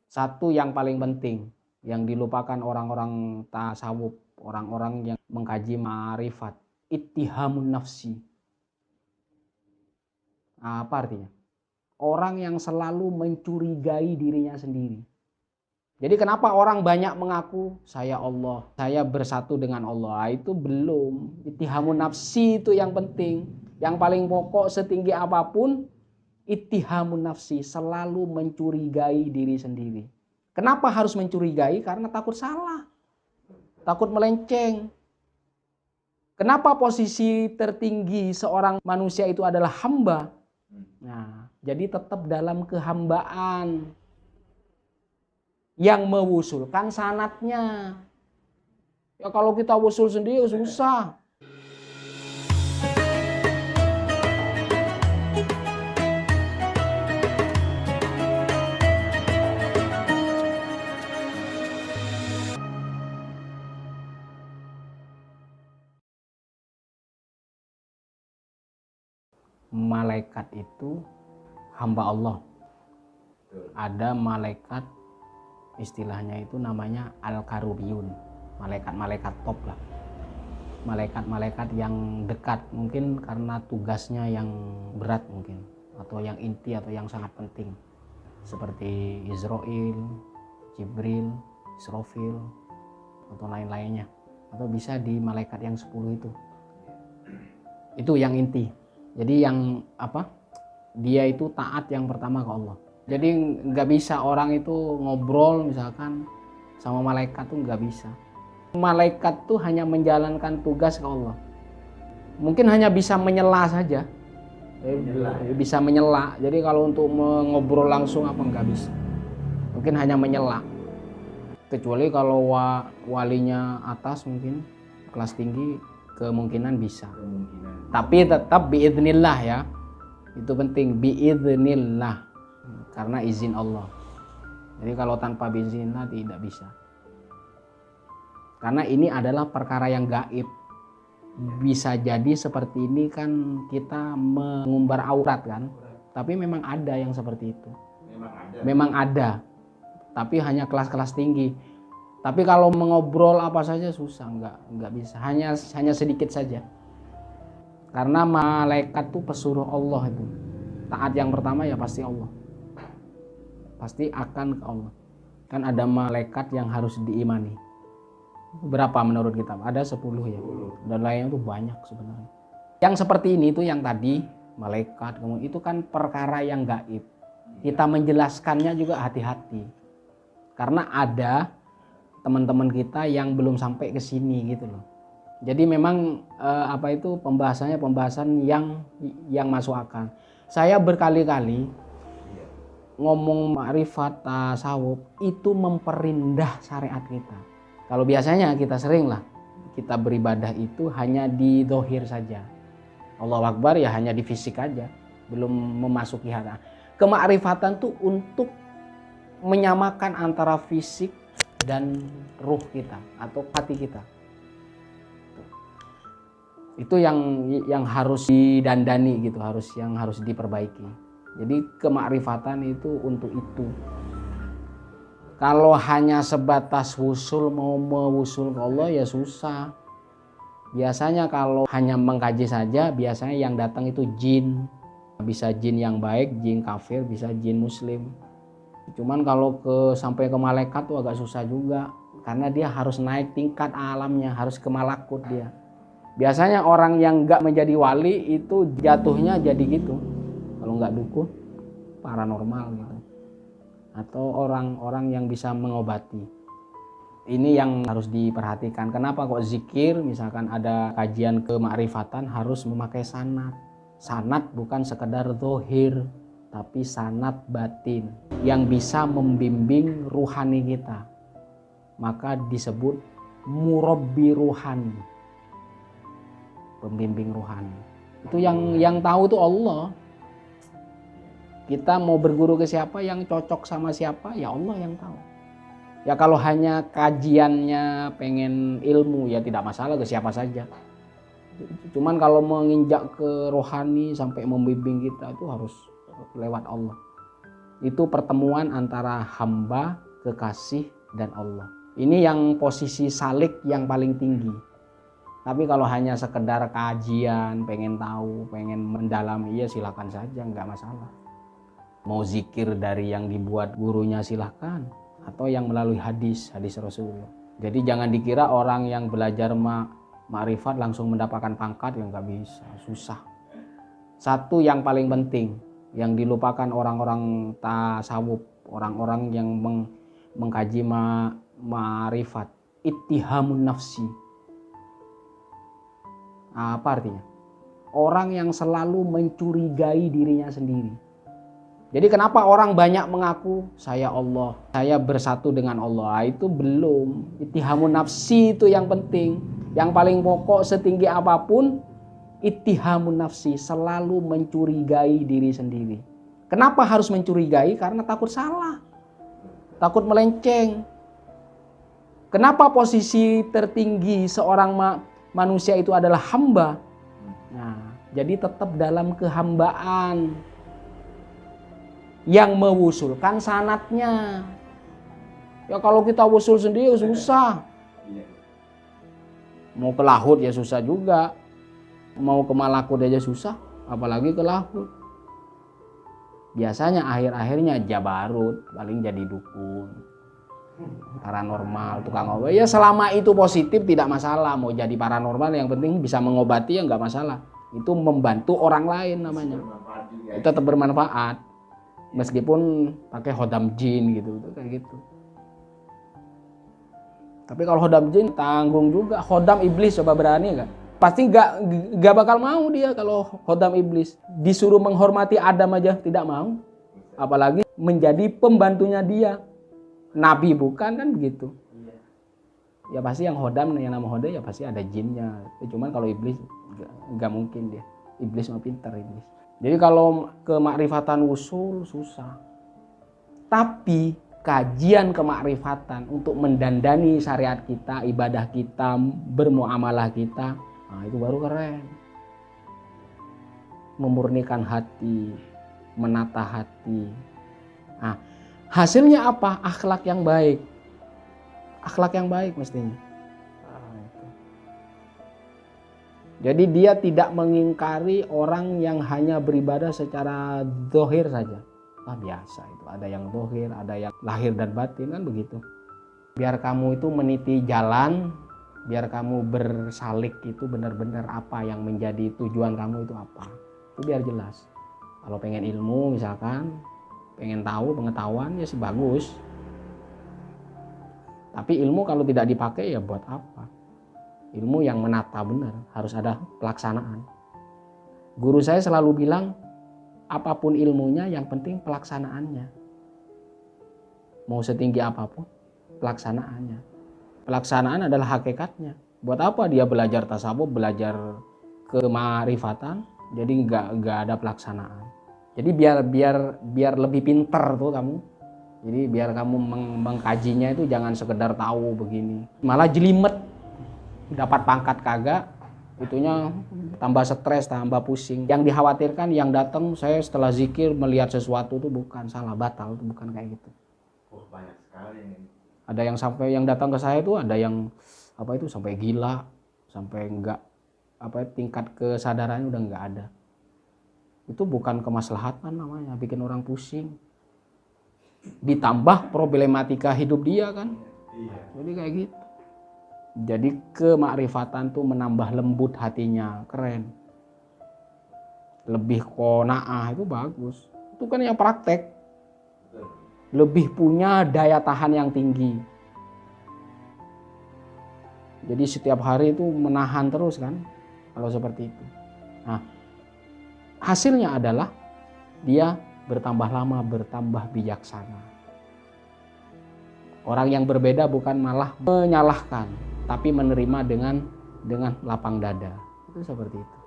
Satu yang paling penting, yang dilupakan orang-orang tasawuf, orang-orang yang mengkaji ma'rifat, ittihamun nafsi. Apa artinya? Orang yang selalu mencurigai dirinya sendiri. Jadi kenapa orang banyak mengaku saya Allah, saya bersatu dengan Allah? Itu belum. Ittihamun nafsi itu yang penting. Yang paling pokok setinggi apapun, ittihamun nafsi, selalu mencurigai diri sendiri. Kenapa harus mencurigai? Karena takut salah, takut melenceng. Kenapa posisi tertinggi seorang manusia itu adalah hamba? Nah, jadi tetap dalam kehambaan. Yang mewusulkan sanatnya. Ya kalau kita wusul sendiri susah. Malaikat itu hamba Allah. Ada malaikat, istilahnya itu namanya Al-Karubiyun, malaikat-malaikat top lah, malaikat-malaikat yang dekat, mungkin karena tugasnya yang berat mungkin, atau yang inti atau yang sangat penting, seperti Israil, Jibril, Israfil, atau lain-lainnya, atau bisa di malaikat yang 10 itu yang inti. Jadi yang dia itu taat yang pertama ke Allah. Jadi nggak bisa orang itu ngobrol misalkan sama malaikat tuh nggak bisa. Malaikat tuh hanya menjalankan tugas ke Allah. Mungkin hanya bisa menyela saja. Bisa menyela. Jadi kalau untuk ngobrol langsung nggak bisa. Mungkin hanya menyela. Kecuali kalau walinya atas mungkin kelas tinggi kemungkinan bisa. Tapi tetap biidznillah ya. Itu penting, biidznillah. Karena izin Allah. Jadi kalau tanpa biiznillah tidak bisa. Karena ini adalah perkara yang gaib. Bisa jadi seperti ini kan kita mengumbar aurat kan. Tapi memang ada yang seperti itu. Memang ada. Tapi hanya kelas-kelas tinggi. Tapi kalau mengobrol apa saja susah, nggak bisa. Hanya sedikit saja. Karena malaikat tuh pesuruh Allah itu. Taat yang pertama ya pasti Allah. Pasti akan ke Allah. Kan ada malaikat yang harus diimani. Berapa menurut kita? Ada 10 ya. Dan lainnya itu banyak sebenarnya. Yang seperti ini tuh yang tadi malaikat, itu kan perkara yang gaib. Kita menjelaskannya juga hati-hati. Karena ada teman-teman kita yang belum sampai ke sini gitu loh. Jadi memang pembahasan yang masuk akal. Saya berkali-kali ngomong ma'rifat tasawuf itu memperindah syariat kita. Kalau biasanya kita sering lah kita beribadah itu hanya di zahir saja. Allahu Akbar ya hanya di fisik aja, belum memasuki hati. Kemakrifatan tuh untuk menyamakan antara fisik dan ruh kita atau hati kita. Itu yang harus didandani gitu, yang harus diperbaiki. Jadi kemakrifatan itu untuk itu. Kalau hanya sebatas wusul, mau mewusul ke Allah ya susah. Biasanya kalau hanya mengkaji saja, biasanya yang datang itu jin. Bisa jin yang baik, jin kafir, bisa jin muslim. Cuman kalau sampai ke malaikat tuh agak susah juga. Karena dia harus naik tingkat alamnya, harus ke malakut dia. Biasanya orang yang nggak menjadi wali itu jatuhnya jadi gitu. Kalau nggak dukun, paranormal gitu. Atau orang-orang yang bisa mengobati. Ini yang harus diperhatikan. Kenapa kok zikir, misalkan ada kajian kemakrifatan harus memakai sanad. Sanad bukan sekedar zahir, tapi sanad batin yang bisa membimbing ruhani kita. Maka disebut murabbi ruhani. Pembimbing ruhani. Itu yang tahu itu Allah. Kita mau berguru ke siapa, yang cocok sama siapa, ya Allah yang tahu. Ya kalau hanya kajiannya pengen ilmu ya tidak masalah ke siapa saja. Cuman kalau menginjak ke rohani sampai membimbing kita itu harus lewat Allah. Itu pertemuan antara hamba, kekasih, dan Allah. Ini yang posisi salik yang paling tinggi. Tapi kalau hanya sekedar kajian, pengen tahu, pengen mendalami, ya silakan saja, nggak masalah. Mau zikir dari yang dibuat gurunya silahkan, atau yang melalui hadis Rasulullah. Jadi jangan dikira orang yang belajar ma'rifat langsung mendapatkan pangkat, yang nggak bisa, susah. Satu yang paling penting, yang dilupakan orang-orang tasawuf, orang-orang yang mengkaji ma'rifat, ittihamun nafsi. Apa artinya? Orang yang selalu mencurigai dirinya sendiri. Jadi kenapa orang banyak mengaku saya Allah, saya bersatu dengan Allah? Itu belum. Ittihamun nafsi itu yang penting. Yang paling pokok setinggi apapun, ittihamun nafsi, selalu mencurigai diri sendiri. Kenapa harus mencurigai? Karena takut salah, takut melenceng. Kenapa posisi tertinggi seorang manusia itu adalah hamba? Nah, jadi tetap dalam kehambaan. Yang mewusulkan sanatnya. Ya kalau kita wusul sendiri susah. Mau ke Lahud ya susah juga. Mau ke Malakut aja susah, apalagi ke Lahud. Biasanya akhir-akhirnya Jabarut, paling jadi dukun, paranormal, tukang obat. Ya selama itu positif tidak masalah. Mau jadi paranormal yang penting bisa mengobati ya nggak masalah. Itu membantu orang lain namanya. Itu tetap bermanfaat. Meskipun pakai hodam jin gitu, kayak gitu. Tapi kalau hodam jin tanggung juga. Hodam iblis coba berani nggak? Pasti nggak bakal mau dia kalau hodam iblis. Disuruh menghormati Adam aja tidak mau. Apalagi menjadi pembantunya dia. Nabi bukan kan begitu. Ya pasti yang hodam, yang nama hodam ya pasti ada jinnya. Cuman kalau iblis nggak mungkin dia. Iblis mah pintar iblis. Jadi kalau kemakrifatan usul susah. Tapi kajian kemakrifatan untuk mendandani syariat kita, ibadah kita, bermuamalah kita, nah itu baru keren. Memurnikan hati, menata hati. Nah, hasilnya apa? Akhlak yang baik. Akhlak yang baik mestinya. Jadi dia tidak mengingkari orang yang hanya beribadah secara zahir saja. Biasa itu. Ada yang zahir, ada yang lahir dan batin, kan begitu. Biar kamu itu meniti jalan, biar kamu bersalik itu benar-benar apa yang menjadi tujuan kamu itu apa. Itu biar jelas. Kalau pengen ilmu misalkan, pengen tahu pengetahuan ya sih bagus. Tapi ilmu kalau tidak dipakai ya buat apa? Ilmu yang menata benar, harus ada pelaksanaan. Guru saya selalu bilang, apapun ilmunya yang penting pelaksanaannya. Mau setinggi apapun, pelaksanaannya. Pelaksanaan adalah hakikatnya. Buat apa dia belajar tasawuf, belajar kemarifatan, jadi nggak ada pelaksanaan. Jadi biar lebih pinter tuh kamu. Jadi biar kamu mengkajinya itu jangan sekedar tahu begini, malah jelimet. Dapat pangkat kagak, itunya tambah stres, tambah pusing. Yang dikhawatirkan yang datang saya setelah zikir melihat sesuatu itu bukan, salah, batal, itu bukan kayak gitu. Oh, banyak sekali ini. Ada yang sampai yang datang ke saya itu ada yang apa itu sampai gila, sampai enggak tingkat kesadarannya udah enggak ada. Itu bukan kemaslahatan namanya, bikin orang pusing. Ditambah problematika hidup dia kan. Iya. Jadi kayak gitu. Jadi kemakrifatan tuh menambah lembut hatinya, keren. Lebih qanaah itu bagus. Itu kan yang praktek. Lebih punya daya tahan yang tinggi. Jadi setiap hari itu menahan terus kan, kalau seperti itu. Nah, hasilnya adalah dia bertambah lama, bertambah bijaksana. Orang yang berbeda bukan malah menyalahkan, tapi menerima dengan lapang dada. Itu seperti itu.